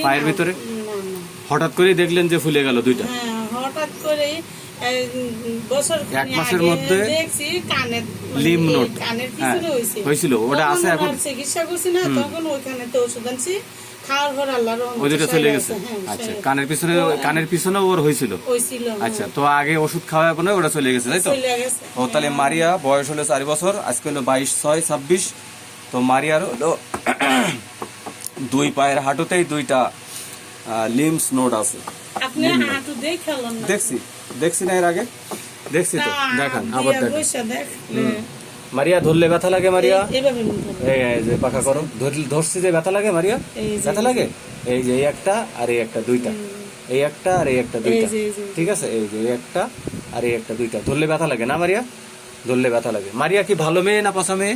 পায়ের ভিতরে হঠাৎ করে দেখলেন যে ফুলে গেল দুইটা? হঠাৎ করে এক মাসের মধ্যে লিম নোড হয়েছিল, ওটা আছে এখন চিকিৎসা করছি না, তখন ওইখানে তো ওষুধ আনছি, খাওয়ার পর আল্লাহর ওই দুটো চলে গেছে। আচ্ছা, কানের পিছনে ওর হয়েছিল। আচ্ছা, তো আগে ওষুধ খাওয়া পরে ওটা চলে গেছে, তাই তো? ও তাহলে মারিয়া বয়স হলো 4 বছর, আজকে হলো 22/6/26। তো মারিয়ার হলো 2 পায়ের হাঁটুতেই 2টা লিমস নোড আছে। দেখছি না এর আগে? দেখছি তো, দেখান আবার দেখেন। মারিয়া ধরলে ব্যথা লাগে? মারিয়া এই যে পাখা করো, ধরছি যে ব্যথা লাগে? মারিয়া ব্যথা লাগে? এই যে এই একটা আর এই একটা, 2টা, এই একটা আর এই একটা, 2টা, ঠিক আছে? এই যে এই একটা আর এই একটা, 2টা ধরলে ব্যথা লাগে না মারিয়া? ধরলে ব্যথা লাগে। মারিয়া কি ভালো মেয়ে না পচা মেয়ে?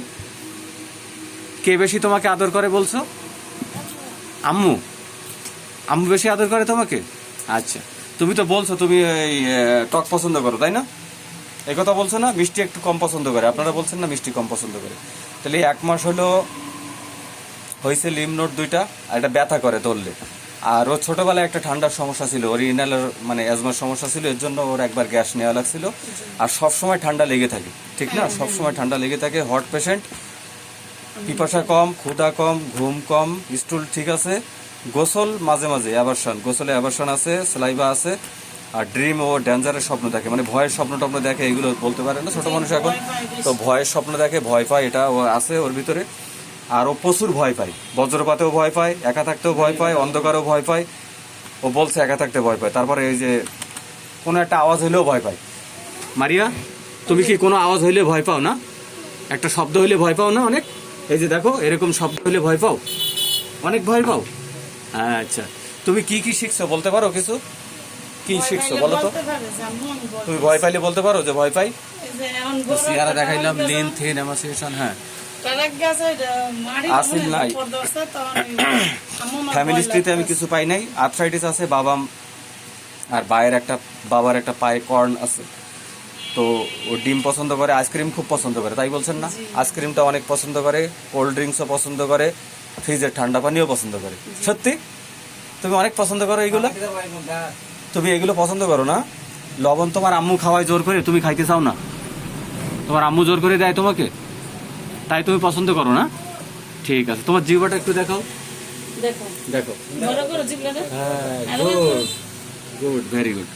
কে বেশি তোমাকে আদর করে বলছো? আম্মু? আম্মু বেশি আদর করে তোমাকে? আচ্ছা, তুমি তো বলছো তুমি এই টক পছন্দ করো, তাই না? এই কথা বলছো না? মিষ্টি একটু কম পছন্দ করে, আপনারা বলছেন না মিষ্টি কম পছন্দ করে। তাহলে 1 মাস হলো হয়েছে লিম নোড 2টা, আর এটা ব্যথা করে ধরলে। আর ওর ছোটবেলায় একটা ঠান্ডার সমস্যা ছিল, ওর ইনহেলার মানে অ্যাজমার সমস্যা ছিল, এর জন্য ওর একবার গ্যাস নেওয়া লাগছিল। আর সবসময় ঠান্ডা লেগে থাকে, ঠিক না? সবসময় ঠান্ডা লেগে থাকে, হট পেশেন্ট, পিপাসা কম, ক্ষুধা কম, ঘুম কম, স্টুল ঠিক আছে, গোসল মাঝে মাঝে অ্যাভারশন, গোসলে অ্যাভারশন আছে, স্লাইভা আছে, আর ড্রিম ও ডেঞ্জারের স্বপ্ন দেখে, মানে ভয়ের স্বপ্ন টপ্ন দেখে, এগুলো বলতে পারে না ছোট মানুষ এখন, তো ভয়ের স্বপ্ন দেখে, ভয় পায়, এটা ও আছে ওর ভিতরে। আর ও প্রচুর ভয় পায়, বজ্রপাতেও ভয় পায়, একা থাকতেও ভয় পায়, অন্ধকারেও ভয় পায়। ও বলছে একা থাকতে ভয় পায়, তারপরে এই যে কোনো একটা আওয়াজ হইলেও ভয় পায়। মারিয়া, তুমি কি কোনো আওয়াজ হইলে ভয় পাও না? একটা শব্দ হইলে ভয় পাও না অনেক? এই যে দেখো, এরকম শব্দ হইলে ভয় পাও, অনেক ভয় পাও। আচ্ছা, তুমি কি কি শিখছো বলতে পারো কিছু? কি শিখছো বলো তো? তুমি ভয় পাইলে বলতে পারো যে ভয় পাই? চেহারা দেখাইলাম, লিন থিন এমাসিয়েশন। হ্যাঁ, আসিল নাই, ফ্যামিলি হিস্ট্রিতে আমি কিছু পাই নাই। আর্থ্রাইটিস আছে, বাবার একটা পায়ে কর্ন আছে। তো ও ডিম পছন্দ করে, আইসক্রিম খুব পছন্দ করে, তাই বলছেন না? আইসক্রিমটা অনেক পছন্দ করে, কোল্ড ড্রিঙ্কসও পছন্দ করে, ফ্রিজের ঠান্ডা পানিও পছন্দ করে। সত্যি তুমি অনেক পছন্দ করো এইগুলো? তুমি এগুলো পছন্দ করো না? লবণ তোমার আম্মু খাওয়ায় জোর করে, তুমি খাইতে চাও না? তোমার আম্মু জোর করে দেয় তোমাকে, তাই তুমি পছন্দ করো না? ঠিক আছে, তোমার জিহ্বাটা একটু দেখাও, দেখো। হ্যাঁ, গুড, ভেরি গুড।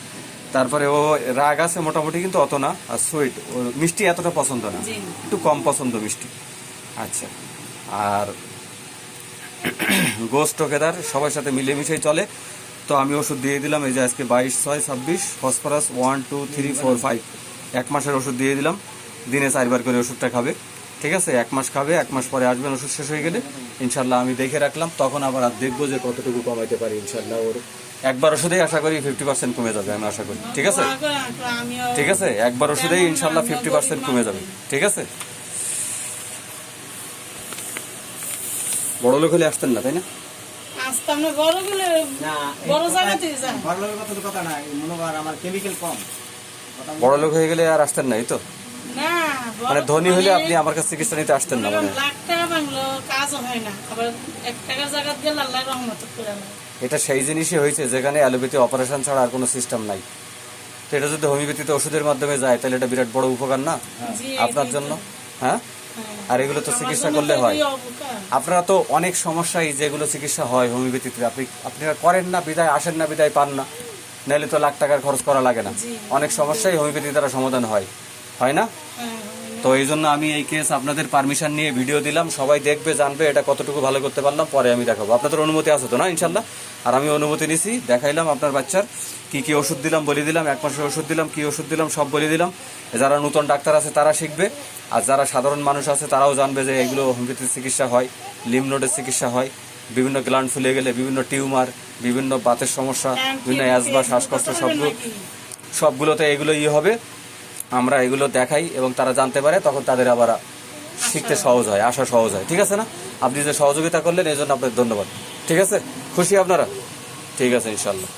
তারপরে ও রাগ আছে মোটামুটি, কিন্তু অত না। আর সুইট, মিষ্টি এতটা পছন্দ না, একটু কম পছন্দ মিষ্টি। আচ্ছা, আর গোস্ট টোকেদার সবার সাথে মিলেমিশেই চলে। তো আমি ওষুধ দিয়ে দিলাম, এই যে আজকে 22/6/26, ফসফরাস 1 2 3 4 5, 1 মাসের ওষুধ দিয়ে দিলাম। দিনে 4 বার করে ওষুধটা খাবে, ঠিক আছে? 1 মাস খাবে, 1 মাস পরে আসবেন ওষুধ শেষ হয়ে গেলে ইনশাল্লাহ। আমি দেখে রাখলাম, তখন আবার দেখবো যে কতটুকু কমাইতে পারি ইনশাল্লাহ। ওর একবার ওষুধেই আশা করি 50% কমে যাবে, আমি আশা করি, ঠিক আছে? ঠিক আছে, একবার ওষুধেই ইনশাল্লাহ 50% কমে যাবে, ঠিক আছে? বড় লোক হলে আসতেন না, তাই না? বড় লোক হয়ে গেলে আর আসতেন না, এই তো? মানে ধনী হলে আপনি আমার কাছে চিকিৎসা নিতে আসতেন না? মানে এটা সেই জিনিসই হয়েছে যেখানে অ্যালোপ্যাথি অপারেশন ছাড়া আর কোনো সিস্টেম নাই। তো এটা যদি হোমিওপ্যাথিতে ওষুধের মাধ্যমে যায়, তাহলে এটা বিরাট বড় উপকার না আপনার জন্য? হ্যাঁ, আর এগুলো তো চিকিৎসা করলে হয়। আপনারা তো অনেক সমস্যায় যেগুলো চিকিৎসা হয় হোমিওপ্যাথিতে, আপনারা করেন না বিদায়, আসেন না বিদায় পান না, নাহলে তো লাখ টাকার খরচ করা লাগে না। অনেক সমস্যাই হোমিওপ্যাথি দ্বারা সমাধান হয় না? তো এই জন্য আমি এই কেস আপনাদের পারমিশন নিয়ে ভিডিও দিলাম, সবাই দেখবে, জানবে এটা কতটুকু ভালো করতে পারলাম, পরে আমি দেখাবো। আপনাদের অনুমতি আছে তো না ইনশাল্লাহ? আর আমি অনুমতি নিছি, দেখাইলাম আপনার বাচ্চার কি কি ওষুধ দিলাম বলে দিলাম, 1 মাসের ওষুধ দিলাম, কি ওষুধ দিলাম সব বলে দিলাম। যারা নতুন ডাক্তার আছে তারা শিখবে, আর যারা সাধারণ মানুষ আছে তারাও জানবে যে এগুলো হোমিওপ্যাথির চিকিৎসা হয়, লিম নোডের চিকিৎসা হয়, বিভিন্ন গ্ল্যান্ড ফুলে গেলে, বিভিন্ন টিউমার, বিভিন্ন বাতের সমস্যা, বিভিন্ন অ্যাজমা, শ্বাসকষ্ট, সবগুলোতে এগুলো হবে। আমরা এগুলো দেখাই এবং তারা জানতে পারে, তখন তাদের আবার শিখতে সহজ হয়, আসা সহজ হয়, ঠিক আছে না? আপনি যে সহযোগিতা করলেন এই জন্য আপনাকে ধন্যবাদ, ঠিক আছে? খুশি আপনারা? ঠিক আছে ইনশাল্লাহ।